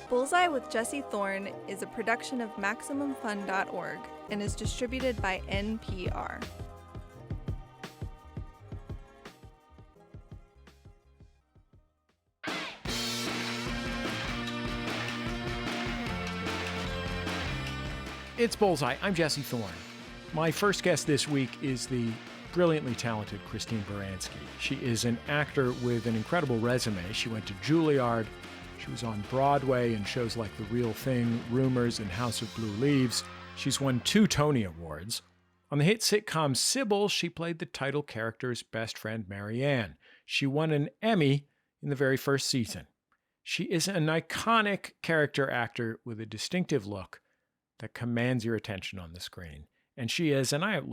Bullseye with Jesse Thorn is a production of MaximumFun.org and is distributed by NPR. It's Bullseye. I'm Jesse Thorn. My first guest this week is the brilliantly talented Christine Baranski. She is an actor with an incredible resume. She went to Juilliard. She was on Broadway in shows like The Real Thing, Rumors, and House of Blue Leaves. She's won 2 Tony Awards. On the hit sitcom Cybil, she played the title character's best friend, Maryann. She won an Emmy in the very first season. She is an iconic character actor with a distinctive look that commands your attention on the screen. And she is, and I'm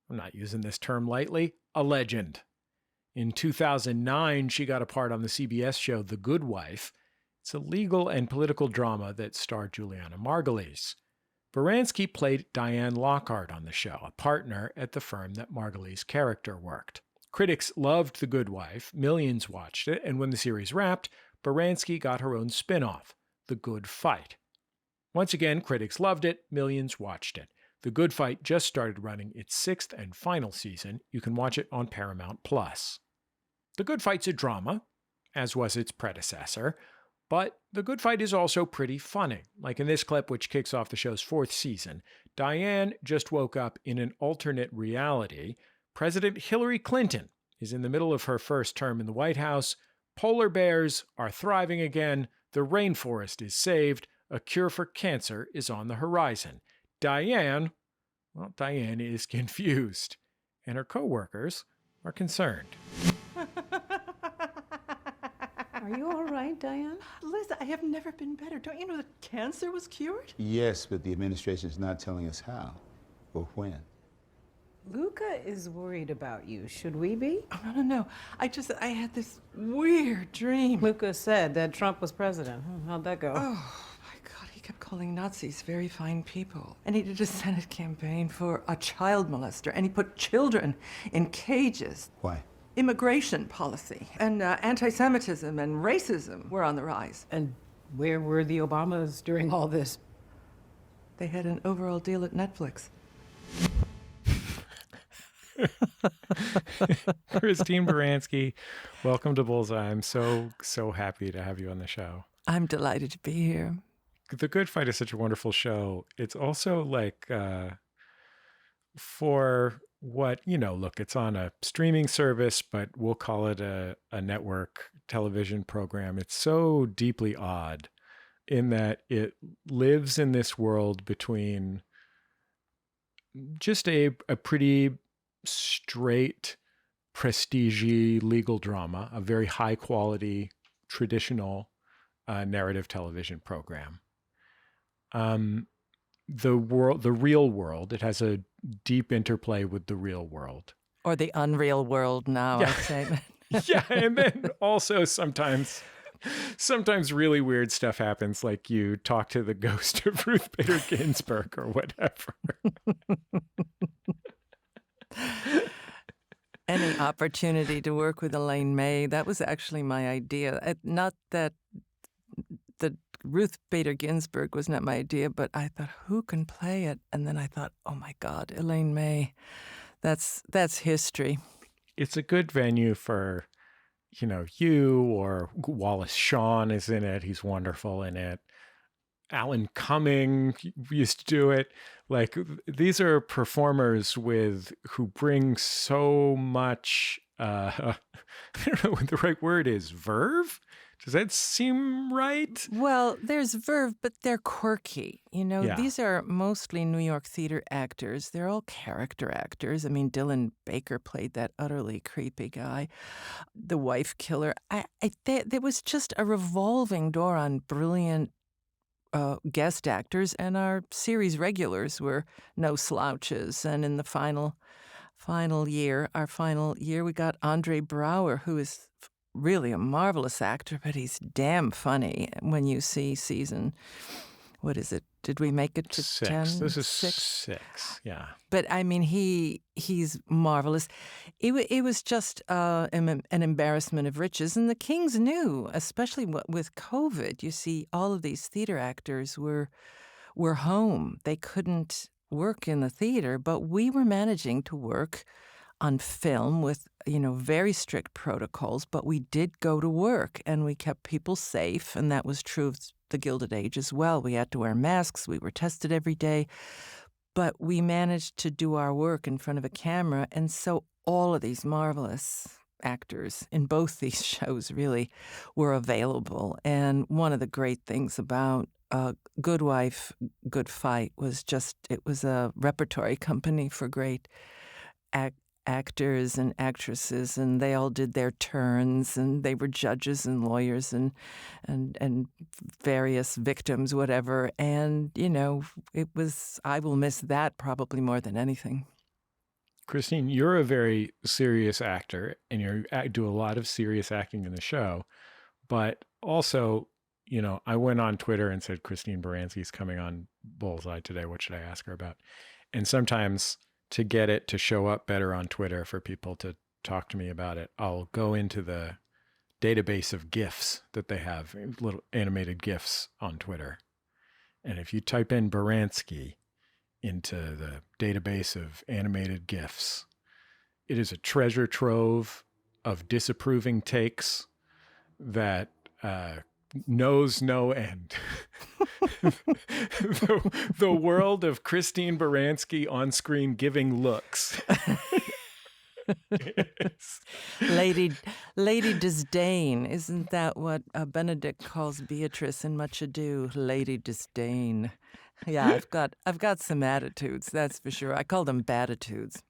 not using this term lightly, a legend. In 2009, she got a part on the CBS show The Good Wife. It's a legal and political drama that starred Juliana Margulies. Baranski played Diane Lockheart on the show, a partner at the firm that Margulies' character worked. Critics loved The Good Wife, millions watched it, and when the series wrapped, Baranski got her own spin-off, The Good Fight. Once again, critics loved it, millions watched it. The Good Fight just started running its 6th and final season. You can watch it on Paramount+. The Good Fight's a drama, as was its predecessor, but The Good Fight is also pretty funny. Like in this clip, which kicks off the show's 4th season, Diane just woke up in an alternate reality. President Hillary Clinton is in the middle of her first term in the White House. Polar bears are thriving again. The rainforest is saved. A cure for cancer is on the horizon. Diane is confused, and her coworkers are concerned. Are you all right, Diane? Liz, I have never been better. Don't you know that cancer was cured? Yes, but the administration is not telling us how or when. Luca is worried about you. Should we be? Oh, no. I had this weird dream. Luca said that Trump was president. How'd that go? Oh, my God. He kept calling Nazis very fine people. And he did a Senate campaign for a child molester. And he put children in cages. Why? Immigration policy and anti-Semitism and racism were on the rise. And where were the Obamas during all this? They had an overall deal at Netflix. Christine Baranski, welcome to Bullseye. I'm so happy to have you on the show. I'm delighted to be here. The Good Fight is such a wonderful show. It's also like for what, look, it's on a streaming service, but we'll call it a network television program. It's so deeply odd in that it lives in this world between just a pretty straight, prestige legal drama, a very high quality, traditional narrative television program. The real world, it has a deep interplay with the real world. Or the unreal world now, Yeah. I'd say. Yeah, and then also sometimes really weird stuff happens, like you talk to the ghost of Ruth Bader Ginsburg or whatever. Any opportunity to work with Elaine May, that was actually my idea. Not that the Ruth Bader Ginsburg was not my idea, but I thought, who can play it? And then I thought, oh my God, Elaine May, that's history. It's a good venue for, you or Wallace Shawn is in it. He's wonderful in it. Alan Cumming used to do it. Like, these are performers who bring so much, I don't know what the right word is, verve? Does that seem right? Well, there's verve, but they're quirky. Yeah. These are mostly New York theater actors. They're all character actors. I mean, Dylan Baker played that utterly creepy guy, the wife killer. There was just a revolving door on brilliant guest actors, and our series regulars were no slouches. And in the final year, we got Andre Braugher, who is really a marvelous actor, but he's damn funny when you see season, Did we make it to 6. 10? This is 6. Yeah. But I mean, he's marvelous. It was just an embarrassment of riches, and the Kings knew, especially with COVID. You see, all of these theater actors were home. They couldn't work in the theater, but we were managing to work on film with, very strict protocols, but we did go to work and we kept people safe, and that was true of the Gilded Age as well. We had to wear masks. We were tested every day, but we managed to do our work in front of a camera, and so all of these marvelous actors in both these shows really were available. And one of the great things about Good Wife, Good Fight was it was a repertory company for great actors and actresses, and they all did their turns, and they were judges and lawyers and various victims, whatever. And, I will miss that probably more than anything. Christine, you're a very serious actor, and you do a lot of serious acting in the show. But also, I went on Twitter and said, Christine Baranski's coming on Bullseye today. What should I ask her about? And sometimes to get it to show up better on Twitter for people to talk to me about it, I'll go into the database of GIFs that they have, little animated GIFs on Twitter. And if you type in Baranski into the database of animated GIFs, it is a treasure trove of disapproving takes that knows no end. The world of Christine Baranski on screen giving looks. Yes. Lady Disdain. Isn't that what Benedict calls Beatrice in Much Ado? Lady Disdain. Yeah, I've got some attitudes, that's for sure. I call them baditudes.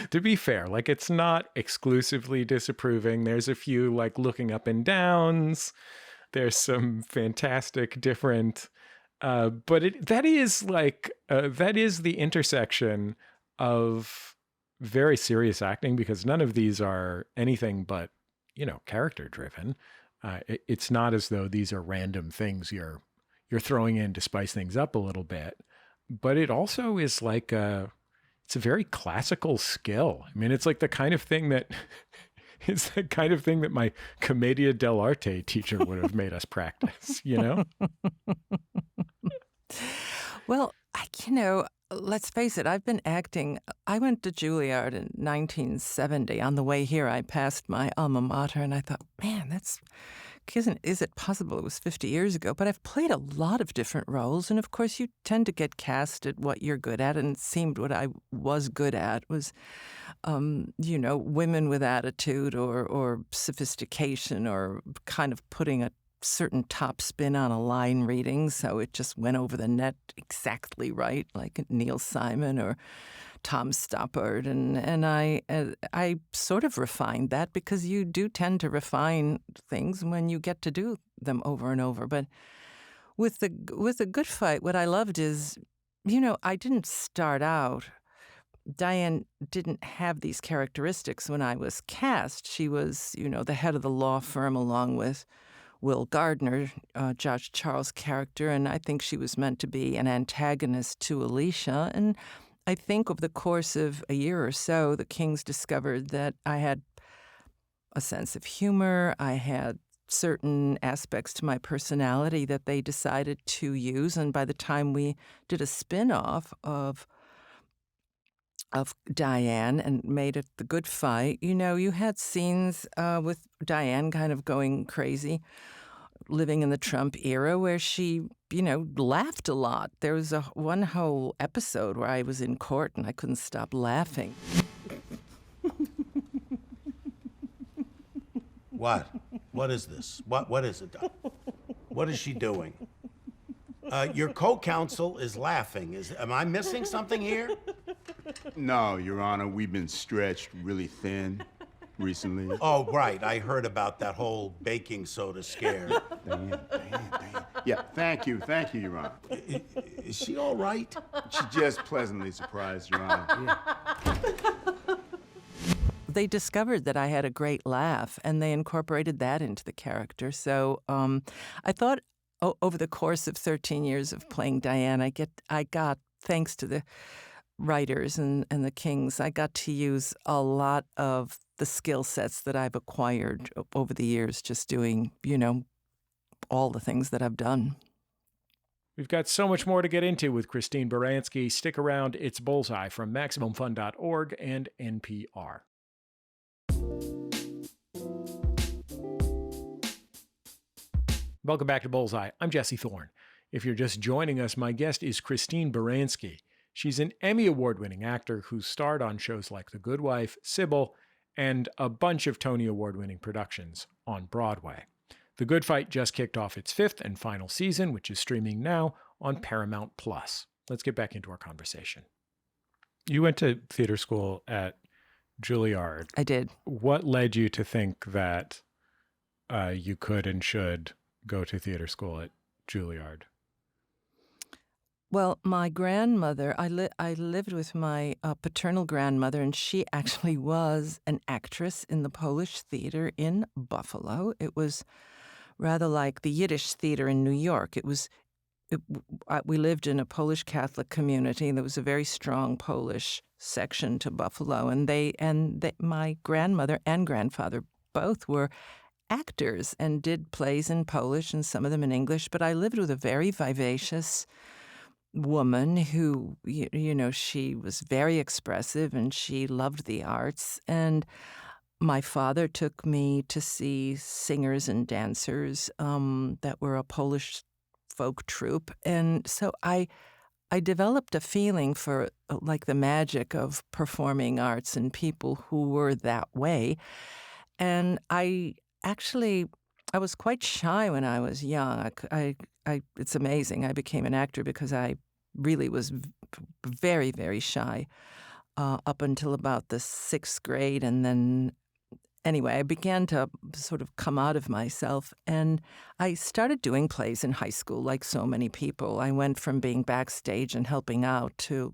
To be fair, it's not exclusively disapproving. There's a few looking up and downs. There's some fantastic different, but that is the intersection of very serious acting, because none of these are anything but, character driven. It's not as though these are random things you're throwing in to spice things up a little bit, but it also is it's a very classical skill. I mean, it's the kind of thing that it's the kind of thing that my Commedia dell'arte teacher would have made us practice, Well, let's face it, I've been acting. I went to Juilliard in 1970. On the way here, I passed my alma mater, and I thought, man, is it possible it was 50 years ago? But I've played a lot of different roles, and of course you tend to get cast at what you're good at, and it seemed what I was good at was, women with attitude or sophistication, or kind of putting a certain top spin on a line reading, so it just went over the net exactly right, like Neil Simon or Tom Stoppard, and I sort of refined that, because you do tend to refine things when you get to do them over and over. But with the Good Fight, what I loved is, I didn't start out. Diane didn't have these characteristics when I was cast. She was, the head of the law firm, along with Will Gardner, Judge Charles' character, and I think she was meant to be an antagonist to Alicia. And I think over the course of a year or so, the Kings discovered that I had a sense of humor. I had certain aspects to my personality that they decided to use. And by the time we did a spin-off of Diane and made it The Good Fight, you had scenes with Diane kind of going crazy, living in the Trump era, where she, laughed a lot. There was one whole episode where I was in court and I couldn't stop laughing. What? What is this? What is it? What is she doing? Your co-counsel is laughing. Am I missing something here? No, Your Honor, we've been stretched really thin recently. Oh, right. I heard about that whole baking soda scare. Diane. Yeah, thank you, Your Honor. Is she all right? She's just pleasantly surprised, Your Honor. Yeah. They discovered that I had a great laugh, and they incorporated that into the character. So I thought over the course of 13 years of playing Diane, I got, thanks to the writers and the Kings, I got to use a lot of the skill sets that I've acquired over the years just doing, all the things that I've done. We've got so much more to get into with Christine Baranski. Stick around. It's Bullseye from MaximumFun.org and NPR. Welcome back to Bullseye. I'm Jesse Thorn. If you're just joining us, my guest is Christine Baranski. She's an Emmy Award-winning actor who starred on shows like The Good Wife, Cybil, and a bunch of Tony Award-winning productions on Broadway. The Good Fight just kicked off its 5th and final season, which is streaming now on Paramount+. Let's get back into our conversation. You went to theater school at Juilliard. I did. What led you to think that you could and should go to theater school at Juilliard? Well, my grandmother, I lived with my paternal grandmother, and she actually was an actress in the Polish theater in Buffalo. It was rather like the Yiddish theater in New York. We lived in a Polish Catholic community, and there was a very strong Polish section to Buffalo. And my grandmother and grandfather both were actors and did plays in Polish and some of them in English. But I lived with a very vivacious woman who, she was very expressive and she loved the arts. And my father took me to see singers and dancers that were a Polish folk troupe. And so I developed a feeling for like the magic of performing arts and people who were that way. And I was quite shy when I was young. It's amazing. I became an actor because I really was very, very shy up until about the 6th grade. And then, anyway, I began to sort of come out of myself. And I started doing plays in high school, like so many people. I went from being backstage and helping out to,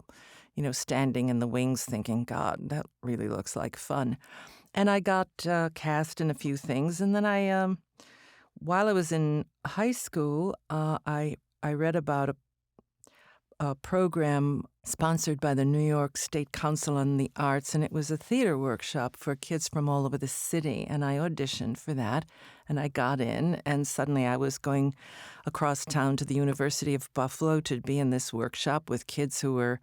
standing in the wings thinking, God, that really looks like fun. And I got cast in a few things. And then while I was in high school, I read about a program sponsored by the New York State Council on the Arts, and it was a theater workshop for kids from all over the city. And I auditioned for that, and I got in, and suddenly I was going across town to the University of Buffalo to be in this workshop with kids who were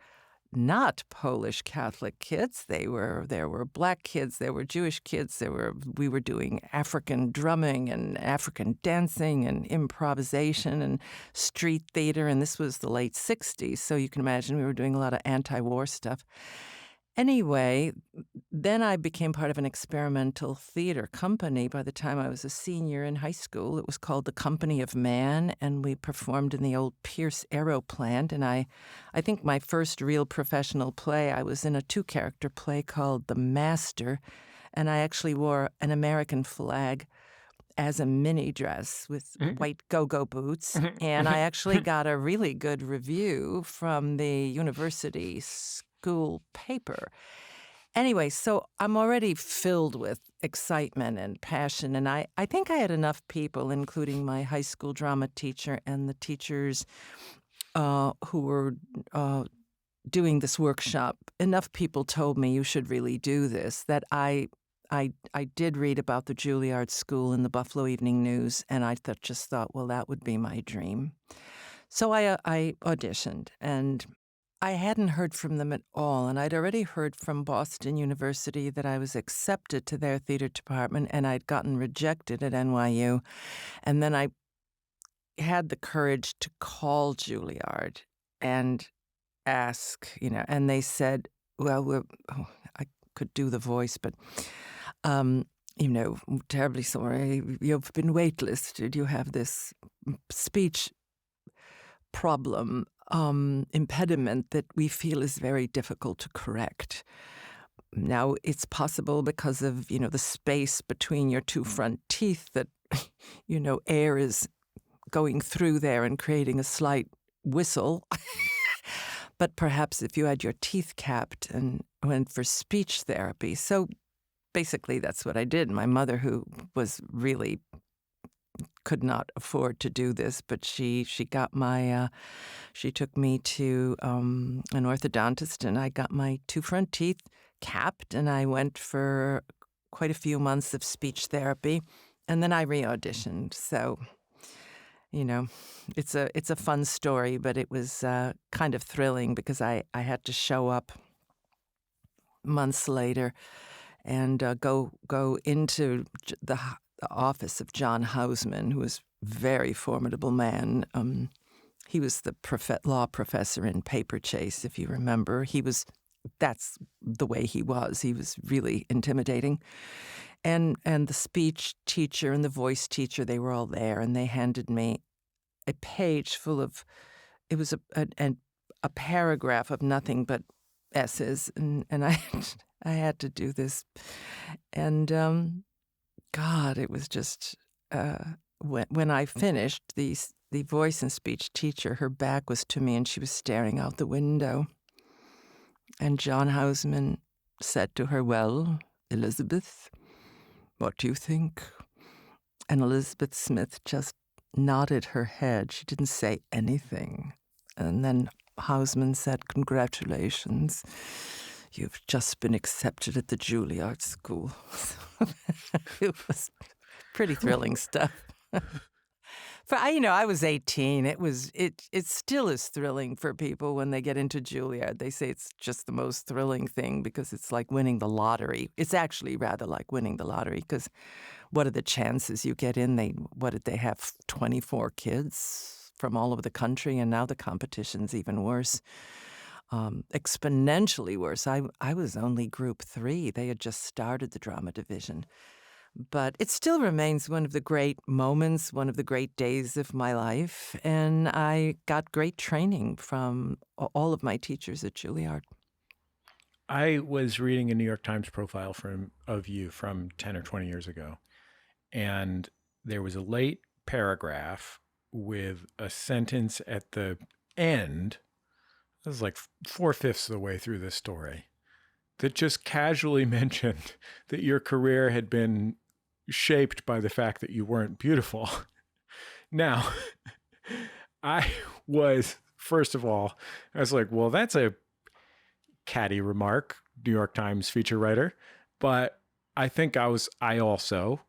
not Polish Catholic kids. There were black kids, there were Jewish kids, we were doing African drumming and African dancing and improvisation and street theater, and this was the late 60s, so you can imagine we were doing a lot of anti-war stuff. Anyway, then I became part of an experimental theater company by the time I was a senior in high school. It was called the Company of Man, and we performed in the old Pierce Aero plant. And I think my first real professional play, I was in a 2-character play called The Master, and I actually wore an American flag as a mini dress with white go-go boots. And I actually got a really good review from the university school paper. Anyway, so I'm already filled with excitement and passion, and I think I had enough people, including my high school drama teacher and the teachers who were doing this workshop. Enough people told me you should really do this, that I did read about the Juilliard School in the Buffalo Evening News, and I just thought, well, that would be my dream. So I auditioned, and I hadn't heard from them at all, and I'd already heard from Boston University that I was accepted to their theater department, and I'd gotten rejected at NYU. And then I had the courage to call Juilliard and ask, and they said, well, I could do the voice, but, terribly sorry, you've been waitlisted. You have this speech problem, impediment that we feel is very difficult to correct. Now, it's possible because of, the space between your 2 front teeth that, air is going through there and creating a slight whistle. But perhaps if you had your teeth capped and went for speech therapy. So basically that's what I did. My mother, who was really could not afford to do this, but she got my she took me to an orthodontist, and I got my 2 front teeth capped, and I went for quite a few months of speech therapy, and then I re-auditioned. So, it's a fun story, but it was kind of thrilling because I had to show up months later and go into the office of John Houseman, who was a very formidable man. He was the law professor in Paper Chase, if you remember. That's the way he was. He was really intimidating. And the speech teacher and the voice teacher, they were all there, and they handed me a page full of, it was a paragraph of nothing but S's, and I I had to do this. And God, it was just, when I finished, the voice and speech teacher, her back was to me, and she was staring out the window. And John Houseman said to her, "Well, Elizabeth, what do you think?" And Elizabeth Smith just nodded her head. She didn't say anything. And then Houseman said, "Congratulations. You've just been accepted at the Juilliard School." It was pretty thrilling stuff. I was 18. It still is thrilling for people when they get into Juilliard. They say it's just the most thrilling thing because it's like winning the lottery. It's actually rather like winning the lottery because what are the chances you get in? What did they have? 24 kids from all over the country, and now the competition's even worse. Exponentially worse. I was only Group 3. They had just started the drama division. But it still remains one of the great moments, one of the great days of my life. And I got great training from all of my teachers at Juilliard. I was reading a New York Times profile of you from 10 or 20 years ago, and there was a late paragraph with a sentence at the end. This is like 4/5 of the way through this story, that just casually mentioned that your career had been shaped by the fact that you weren't beautiful. Now, first of all, I was like, well, that's a catty remark, New York Times feature writer. But I think I also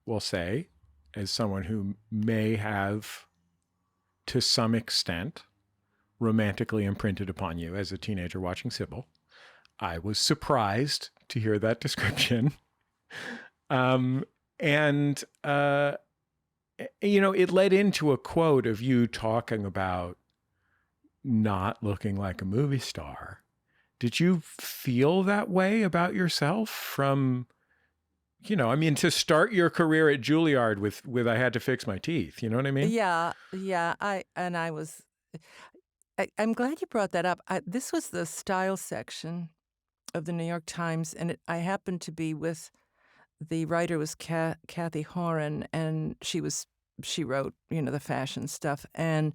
will say, as someone who may have, to some extent, romantically imprinted upon you as a teenager watching Cybil, I was surprised to hear that description. It led into a quote of you talking about not looking like a movie star. Did you feel that way about yourself from, to start your career at Juilliard with I had to fix my teeth, you know what I mean? Yeah. I'm glad you brought that up. This was the style section of the New York Times, and I happened to be with, the writer was Kathy Horan, and she wrote, the fashion stuff. And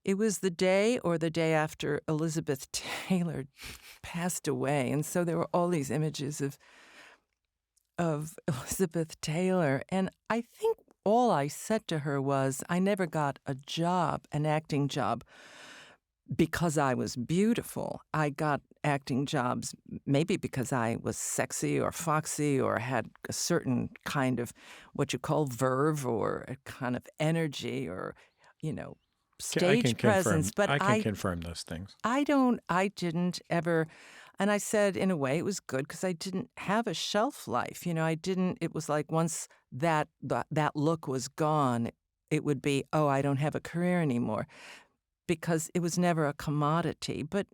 it was the day after Elizabeth Taylor passed away. And so there were all these images of Elizabeth Taylor. And I think all I said to her was, I never got an acting job, because I was beautiful. I got acting jobs maybe because I was sexy or foxy or had a certain kind of what you call verve or a kind of energy or, stage presence. But I can confirm those things. I didn't ever, and I said in a way it was good because I didn't have a shelf life. It was like once that look was gone, it would be, oh, I don't have a career anymore. Because it was never a commodity. But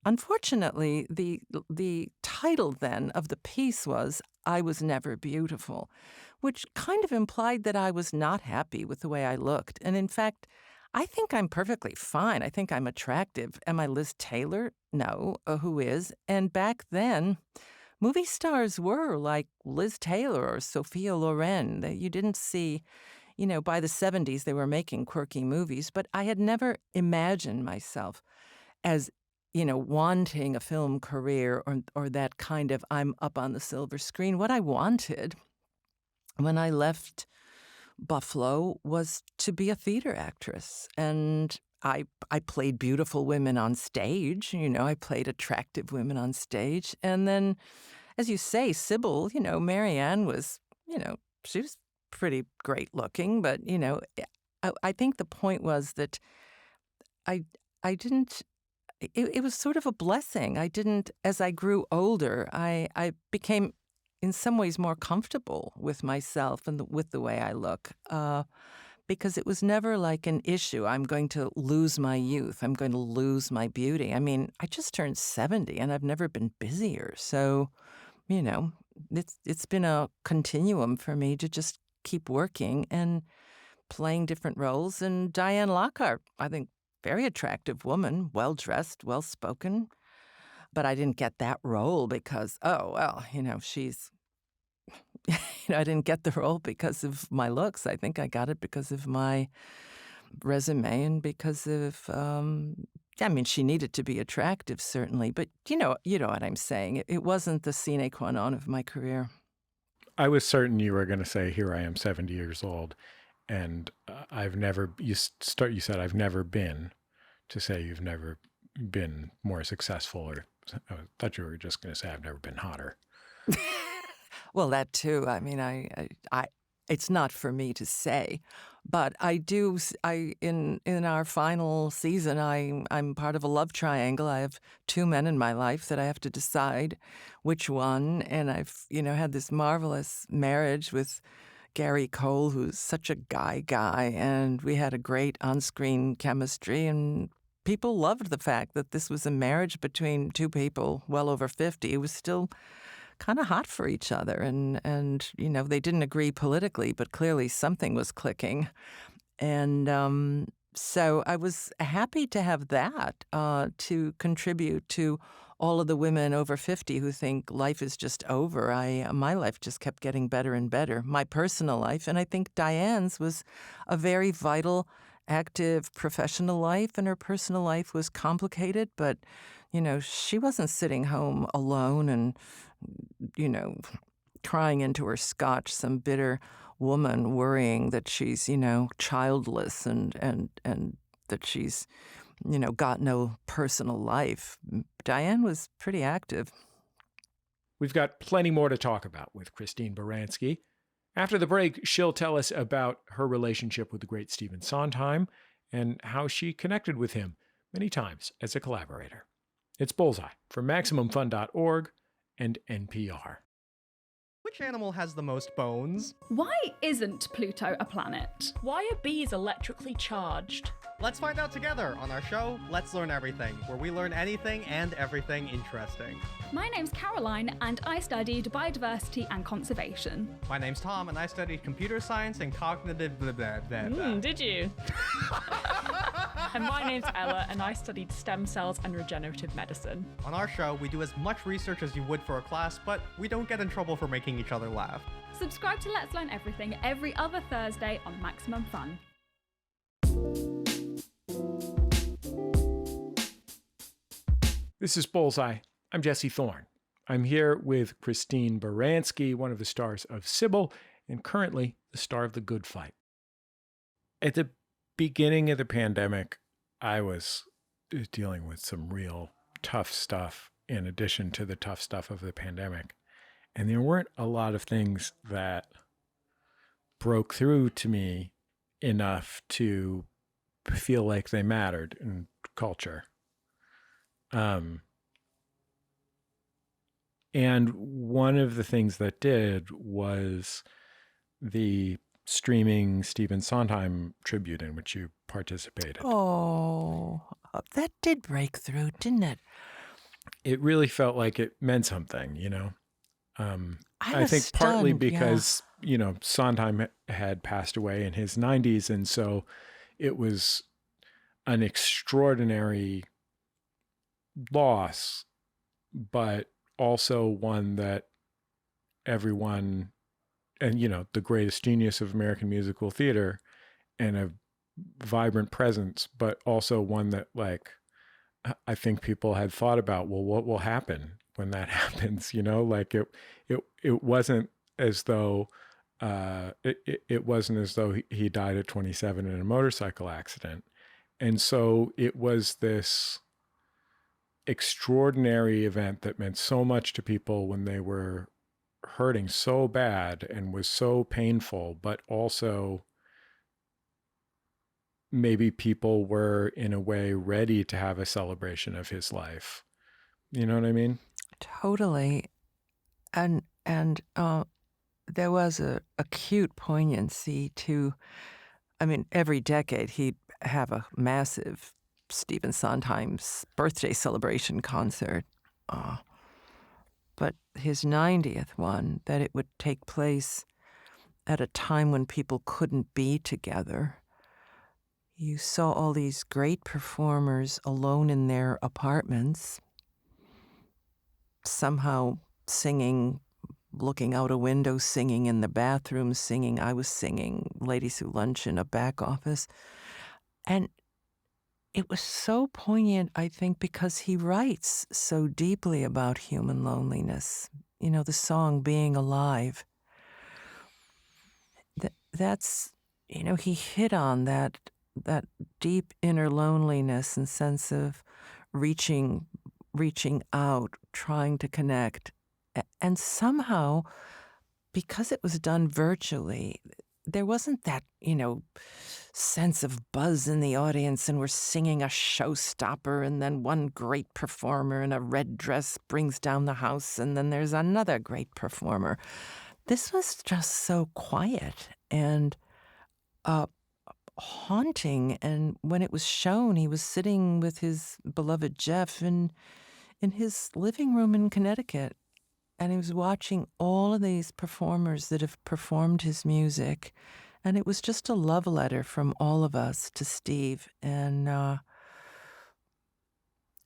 unfortunately, the title then of the piece was I Was Never Beautiful, which kind of implied that I was not happy with the way I looked. And in fact, I think I'm perfectly fine. I think I'm attractive. Am I Liz Taylor? No. Who is? And back then, movie stars were like Liz Taylor or Sophia Loren. You didn't see... by the 70s, they were making quirky movies, but I had never imagined myself as, wanting a film career or that kind of I'm up on the silver screen. What I wanted when I left Buffalo was to be a theater actress. And I played beautiful women on stage. I played attractive women on stage. And then, as you say, Cybil, Maryann was, she was pretty great looking. But, I think the point was that I didn't, it was sort of a blessing. I didn't, as I grew older, I became in some ways more comfortable with myself and with the way I look, because it was never like an issue. I'm going to lose my youth. I'm going to lose my beauty. I mean, I just turned 70 and I've never been busier. So, it's been a continuum for me to just keep working and playing different roles. And Diane Lockhart, I think, very attractive woman, well-dressed, well-spoken. But I didn't get that role because, she's, I didn't get the role because of my looks. I think I got it because of my resume and because of, she needed to be attractive, certainly. But you know what I'm saying. It wasn't the sine qua non of my career. I was certain you were going to say, here I am 70 years old. And you said I've never been, to say you've never been more successful, or I thought you were just going to say I've never been hotter. Well, that too. I mean, it's not for me to say, but I do. In our final season, I'm part of a love triangle. I have two men in my life that I have to decide which one, and I've had this marvelous marriage with Gary Cole, who's such a guy, and we had a great on-screen chemistry, and people loved the fact that this was a marriage between two people well over 50. It was still kind of hot for each other, and they didn't agree politically, but clearly something was clicking. And so I was happy to have that to contribute to all of the women over 50 who think life is just over. My life just kept getting better and better, my personal life. And I think Diane's was a very vital, active professional life, and her personal life was complicated. But, she wasn't sitting home alone and, crying into her scotch, some bitter woman worrying that she's, childless and that she's, got no personal life. Diane was pretty active. We've got plenty more to talk about with Christine Baranski. After the break, she'll tell us about her relationship with the great Stephen Sondheim and how she connected with him many times as a collaborator. It's Bullseye from MaximumFun.org and NPR. Which animal has the most bones? Why isn't Pluto a planet? Why are bees electrically charged? Let's find out together on our show, Let's Learn Everything, where we learn anything and everything interesting. My name's Caroline, and I studied biodiversity and conservation. My name's Tom, and I studied computer science and cognitive blah, blah, blah, blah. Did you? And my name's Ella, and I studied stem cells and regenerative medicine. On our show, we do as much research as you would for a class, but we don't get in trouble for making each other laugh. Subscribe to Let's Learn Everything every other Thursday on Maximum Fun. This is Bullseye. I'm Jesse Thorn. I'm here with Christine Baranski, one of the stars of Cybil, and currently the star of The Good Fight. At the beginning of the pandemic, I was dealing with some real tough stuff in addition to the tough stuff of the pandemic. And there weren't a lot of things that broke through to me enough to feel like they mattered in culture. And one of the things that did was the streaming Stephen Sondheim tribute in which you participated. Oh, that did break through, didn't it? It really felt like it meant something, I think partly because, Sondheim had passed away in his 90s. And so it was an extraordinary loss, but also one that everyone, and the greatest genius of American musical theater and a vibrant presence, but also one that I think people had thought about, well, what will happen when that happens? It wasn't as though It wasn't as though he died at 27 in a motorcycle accident. And so it was this extraordinary event that meant so much to people when they were hurting so bad and was so painful, but also maybe people were in a way ready to have a celebration of his life. You know what I mean? Totally. And there was a acute poignancy to, I mean, every decade he'd have a massive Stephen Sondheim's birthday celebration concert. But his 90th one, that it would take place at a time when people couldn't be together. You saw all these great performers alone in their apartments, somehow singing, looking out a window, singing in the bathroom, singing. I was singing Ladies Who Lunch in a back office. And it was so poignant, I think, because he writes so deeply about human loneliness. You know, the song Being Alive. That's, you know, he hit on that deep inner loneliness and sense of reaching out, trying to connect. And somehow, because it was done virtually, there wasn't that, you know, sense of buzz in the audience and we're singing a showstopper and then one great performer in a red dress brings down the house and then there's another great performer. This was just so quiet and haunting. And when it was shown, he was sitting with his beloved Jeff in his living room in Connecticut. And he was watching all of these performers that have performed his music. And it was just a love letter from all of us to Steve. And I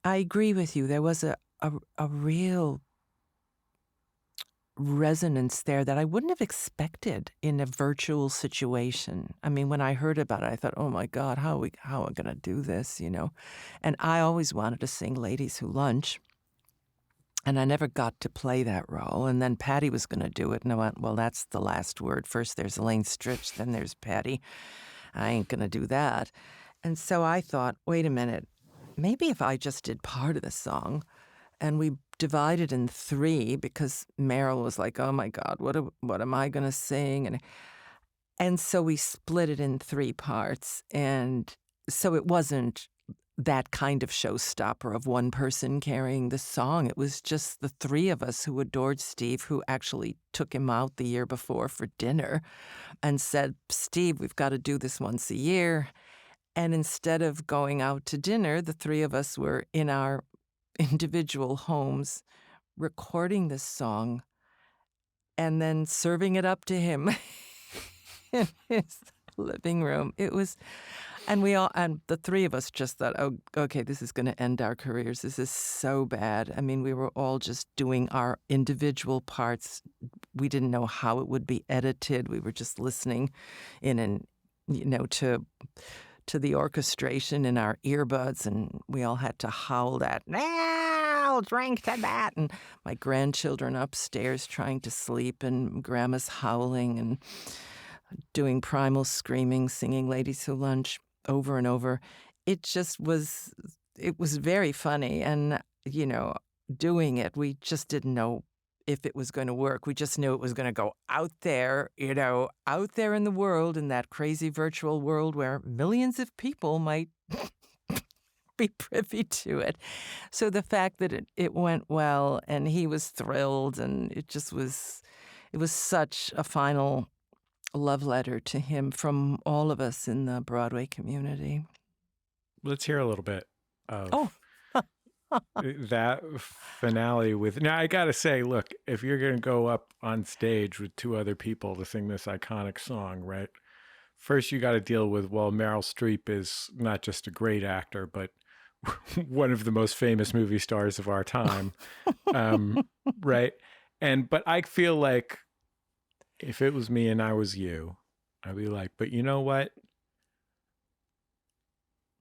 agree with you. There was a real resonance there that I wouldn't have expected in a virtual situation. I mean, when I heard about it, I thought, oh my God, how are we going to do this, you know? And I always wanted to sing Ladies Who Lunch. And I never got to play that role. And then Patty was going to do it. And I went, well, that's the last word. First there's Elaine Stritch, then there's Patty. I ain't going to do that. And so I thought, wait a minute, maybe if I just did part of the song and we divided in 3 because Meryl was like, oh my God, what am I going to sing? And so we split it in 3 parts. And so it wasn't that kind of showstopper of one person carrying the song. It was just the 3 of us who adored Steve, who actually took him out the year before for dinner and said, Steve, we've got to do this once a year. And instead of going out to dinner, the 3 of us were in our individual homes recording this song and then serving it up to him in his living room. It was... And the 3 of us just thought, oh, okay, this is going to end our careers. This is so bad. I mean, we were all just doing our individual parts. We didn't know how it would be edited. We were just listening to the orchestration in our earbuds, and we all had to howl that, I'll drink to that. And my grandchildren upstairs trying to sleep, and Grandma's howling and doing primal screaming, singing Ladies Who Lunch over and over. It was very funny. And, you know, doing it, we just didn't know if it was going to work. We just knew it was going to go out there, you know, out there in the world, in that crazy virtual world where millions of people might be privy to it. So the fact that it went well and he was thrilled, and it was such a final love letter to him from all of us in the Broadway community. Let's hear a little bit of that finale with... Now, I got to say, look, if you're going to go up on stage with 2 other people to sing this iconic song, right? First, you got to deal with, well, Meryl Streep is not just a great actor, but one of the most famous movie stars of our time, right? But I feel like if it was me and I was you, I'd be like, but you know what?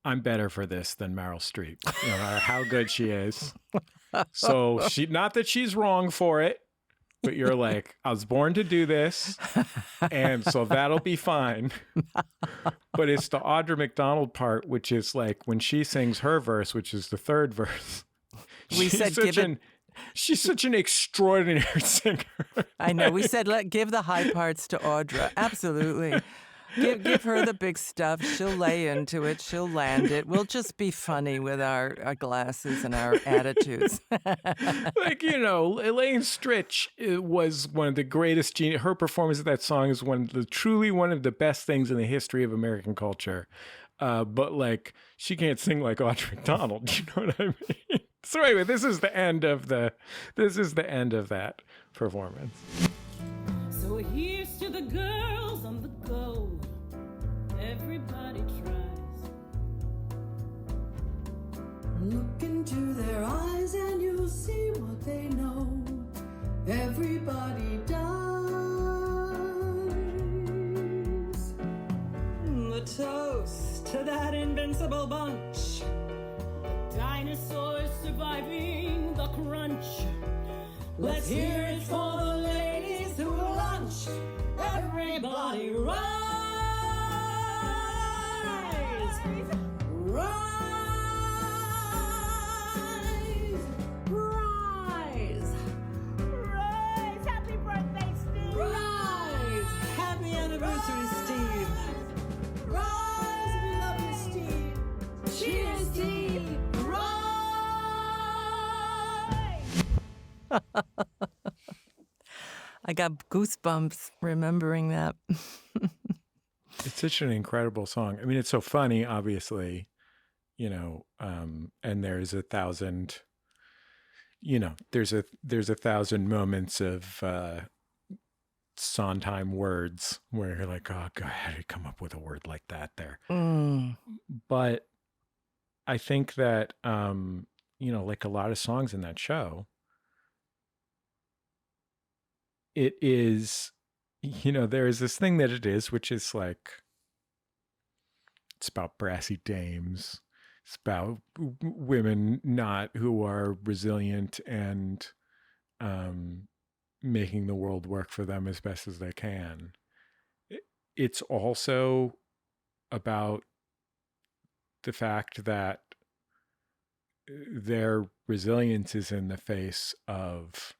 I'm better for this than Meryl Streep, no matter how good she is. So not that she's wrong for it, but you're like, I was born to do this, and so that'll be fine. But it's the Audra McDonald part, which is like when she sings her verse, which is the third verse. She's such an extraordinary singer. I know. We said, give the high parts to Audra. Absolutely. Give her the big stuff. She'll lay into it. She'll land it. We'll just be funny with our glasses and our attitudes. Like, Elaine Stritch was one of the greatest genius. Her performance of that song is truly one of the best things in the history of American culture. But like, she can't sing like Audra McDonald. You know what I mean? So anyway, this is the end of that performance. So here's to the girls on the go. Everybody tries. Look into their eyes and you'll see what they know. Everybody dies. The toast to that invincible bunch. Dinosaurs surviving the crunch. Let's hear it for the ladies who lunch. Everybody rise! Rise! Rise! Rise! Happy birthday, Steve! Rise! Happy anniversary, Steve! Rise! We love you, Steve! Cheers, Steve! I got goosebumps remembering that. It's such an incredible song. I mean, it's so funny, obviously, and there's a thousand moments of Sondheim words where you're like, oh God, how did you come up with a word like that there? But I think that, like a lot of songs in that show, it is, there is this thing that it is, which is like, it's about brassy dames. It's about women who are resilient and making the world work for them as best as they can. It's also about the fact that their resilience is in the face of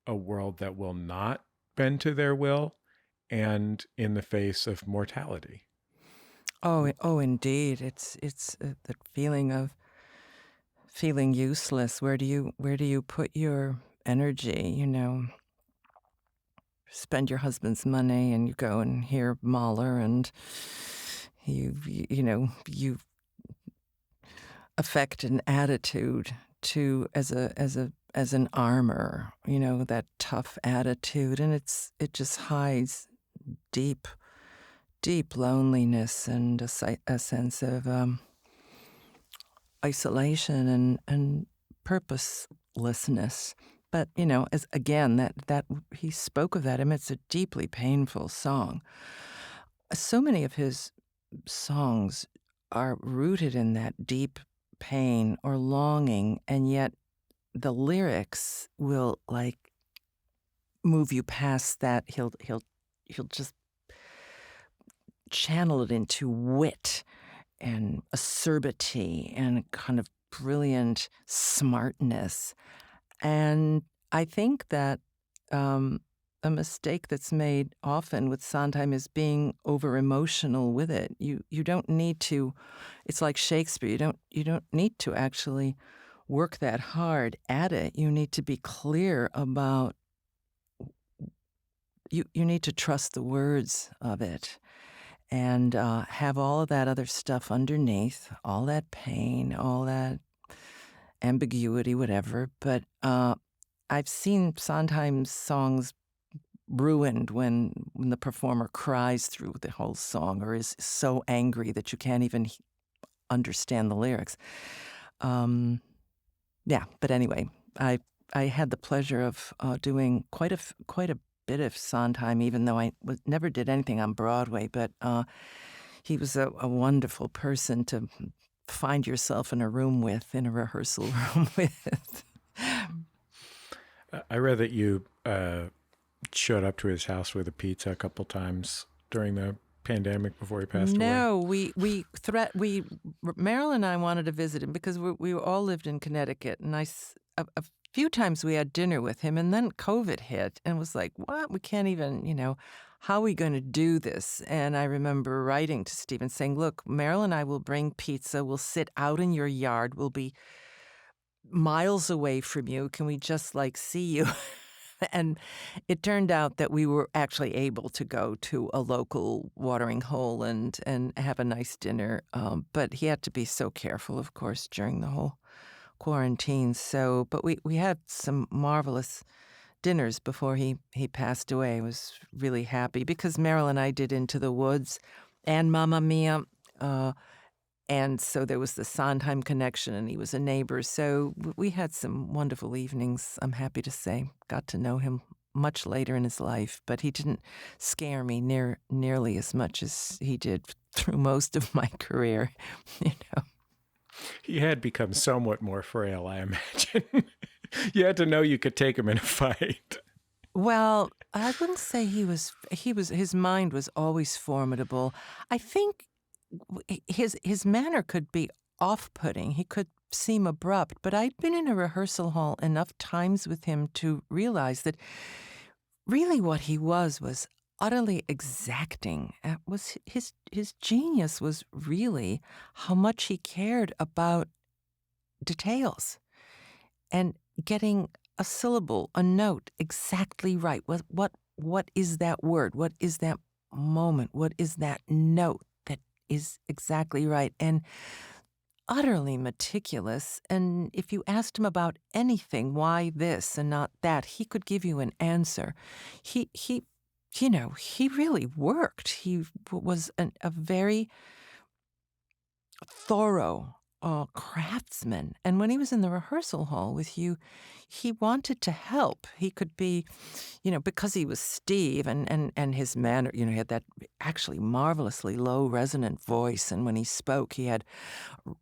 a world that will not bend to their will and in the face of mortality. Oh, indeed. It's the feeling of feeling useless. Where do you put your energy? Spend your husband's money and you go and hear Mahler and you affect an attitude as an armor, that tough attitude, and it just hides deep loneliness and a sense of isolation and purposelessness. But as again, that he spoke of that. I mean, it's a deeply painful song. So many of his songs are rooted in that deep pain or longing, and yet the lyrics will like move you past that. He'll just channel it into wit and acerbity and kind of brilliant smartness. And I think that a mistake that's made often with Sondheim is being over emotional with it. You don't need to. It's like Shakespeare. You don't need to actually work that hard at it. You need to be clear about. You need to trust the words of it, and have all of that other stuff underneath, all that pain, all that ambiguity, whatever. But I've seen Sondheim's songs ruined when the performer cries through the whole song or is so angry that you can't even understand the lyrics. But anyway, I had the pleasure of doing quite a bit of Sondheim, even though I never did anything on Broadway. But he was a wonderful person to find yourself in a rehearsal room with. I read that you showed up to his house with a pizza a couple times during the pandemic before he passed away. No, Marilyn and I wanted to visit him because we all lived in Connecticut, and a few times we had dinner with him, and then COVID hit, and was like, what? We can't even, how are we going to do this? And I remember writing to Stephen saying, look, Marilyn and I will bring pizza. We'll sit out in your yard. We'll be miles away from you. Can we just see you? And it turned out that we were actually able to go to a local watering hole and have a nice dinner. But he had to be so careful, of course, during the whole quarantine. So, but we had some marvelous dinners before he passed away. I was really happy because Marilyn and I did Into the Woods and Mamma Mia. And so there was the Sondheim connection, and he was a neighbor. So we had some wonderful evenings, I'm happy to say. Got to know him much later in his life, but he didn't scare me nearly as much as he did through most of my career, He had become somewhat more frail, I imagine. You had to know you could take him in a fight. Well, I wouldn't say his mind was always formidable. I think his manner could be off-putting. He could seem abrupt, but I'd been in a rehearsal hall enough times with him to realize that really what he was utterly exacting. His genius was really how much he cared about details and getting a syllable, a note exactly right. What is that word? What is that moment? What is that note that is exactly right? And utterly meticulous. And if you asked him about anything, why this and not that, he could give you an answer. He really worked. He was a very thorough craftsman. And when he was in the rehearsal hall with you, he wanted to help. He could be, because he was Steve and his manner, he had that actually marvelously low resonant voice. And when he spoke, he had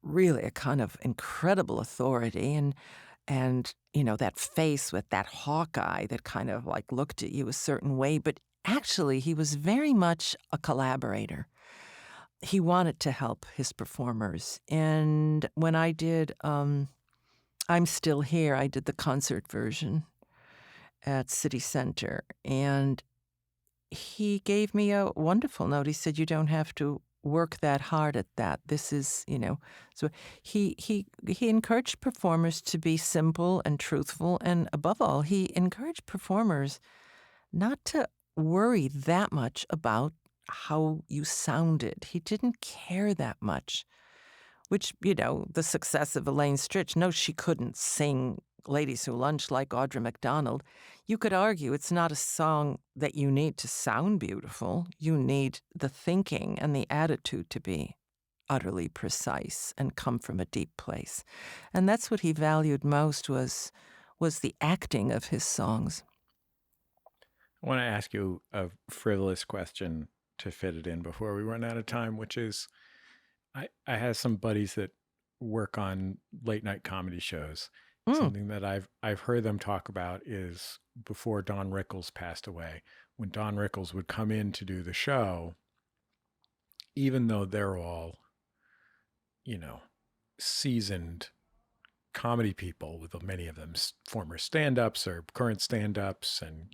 really a kind of incredible authority and that face with that hawk eye that kind of looked at you a certain way. But actually, he was very much a collaborator. He wanted to help his performers. And when I did I'm Still Here, I did the concert version at City Center. And he gave me a wonderful note. He said, you don't have to work that hard at that. This is, So he encouraged performers to be simple and truthful. And above all, he encouraged performers not to worry that much about how you sounded. He didn't care that much, which, the success of Elaine Stritch, no, she couldn't sing Ladies Who Lunch like Audra McDonald. You could argue it's not a song that you need to sound beautiful. You need the thinking and the attitude to be utterly precise and come from a deep place. And that's what he valued most was the acting of his songs. I want to ask you a frivolous question to fit it in before we run out of time, which is I have some buddies that work on late night comedy shows. Something that I've heard them talk about is before Don Rickles passed away, when Don Rickles would come in to do the show, even though they're all, seasoned comedy people, with many of them former stand-ups or current stand-ups and,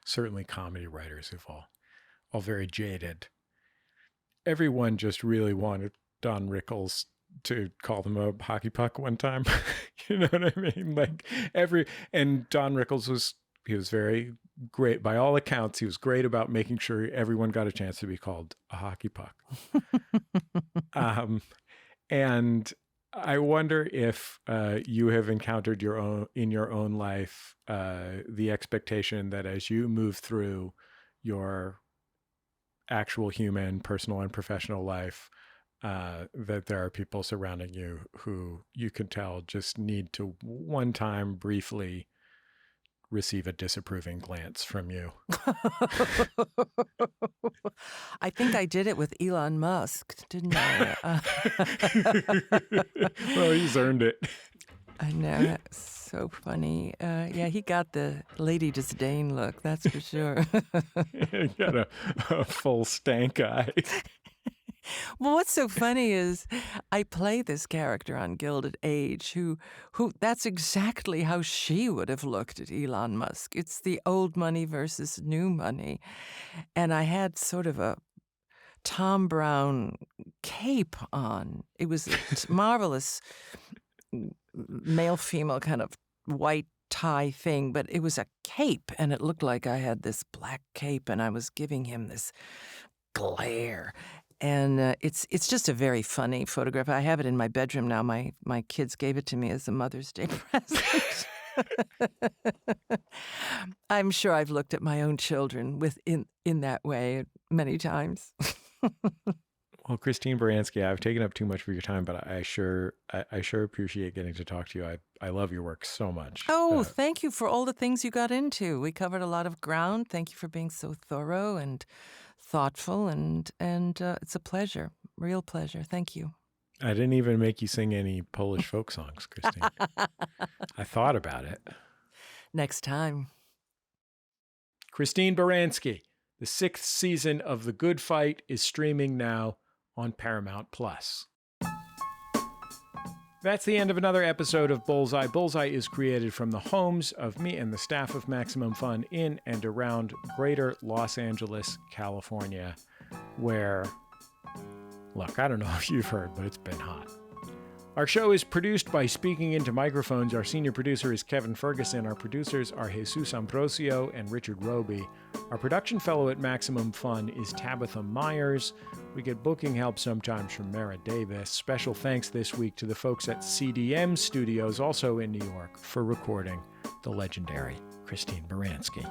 certainly comedy writers who've all very jaded. Everyone just really wanted Don Rickles to call them a hockey puck one time. You know what I mean? And Don Rickles he was very great. By all accounts, he was great about making sure everyone got a chance to be called a hockey puck. And I wonder if you have encountered in your own life the expectation that as you move through your actual human, personal, and professional life, that there are people surrounding you who you can tell just need to one time briefly receive a disapproving glance from you. I think I did it with Elon Musk, didn't I? Well, he's earned it. I know. so funny. Yeah, he got the Lady Disdain look, that's for sure. You got a full stank eye. Well, what's so funny is I play this character on Gilded Age who that's exactly how she would have looked at Elon Musk. It's the old money versus new money. And I had sort of a Tom Brown cape on. It was a marvelous male-female kind of white tie thing, but it was a cape, and it looked like I had this black cape, and I was giving him this glare. And it's just a very funny photograph. I have it in my bedroom now. My kids gave it to me as a Mother's Day present. I'm sure I've looked at my own children in that way many times. Well, Christine Baranski, I've taken up too much of your time, but I sure appreciate getting to talk to you. I love your work so much. Oh, thank you for all the things you got into. We covered a lot of ground. Thank you for being so thorough and thoughtful, and it's a pleasure, real pleasure. Thank you. I didn't even make you sing any Polish folk songs, Christine. I thought about it. Next time. Christine Baranski, the 6th season of The Good Fight is streaming now on Paramount+. That's the end of another episode of Bullseye. Bullseye is created from the homes of me and the staff of Maximum Fun in and around greater Los Angeles, California, where, look, I don't know if you've heard, but it's been hot. Our show is produced by Speaking Into Microphones. Our senior producer is Kevin Ferguson. Our producers are Jesus Ambrosio and Richard Roby. Our production fellow at Maximum Fun is Tabitha Myers. We get booking help sometimes from Mara Davis. Special thanks this week to the folks at CDM Studios, also in New York, for recording the legendary Christine Baranski.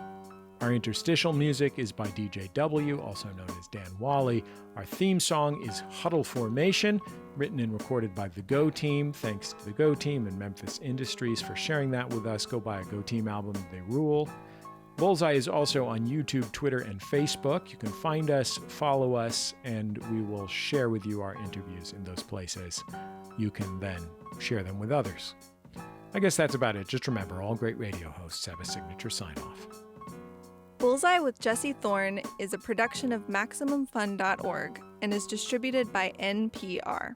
Our interstitial music is by DJ W, also known as Dan Wally. Our theme song is Huddle Formation, written and recorded by the Go Team. Thanks to the Go Team and Memphis Industries for sharing that with us. Go buy a Go Team album, they rule. Bullseye is also on YouTube, Twitter, and Facebook. You can find us, follow us, and we will share with you our interviews in those places. You can then share them with others. I guess that's about it. Just remember, all great radio hosts have a signature sign-off. Bullseye with Jesse Thorn is a production of MaximumFun.org and is distributed by NPR.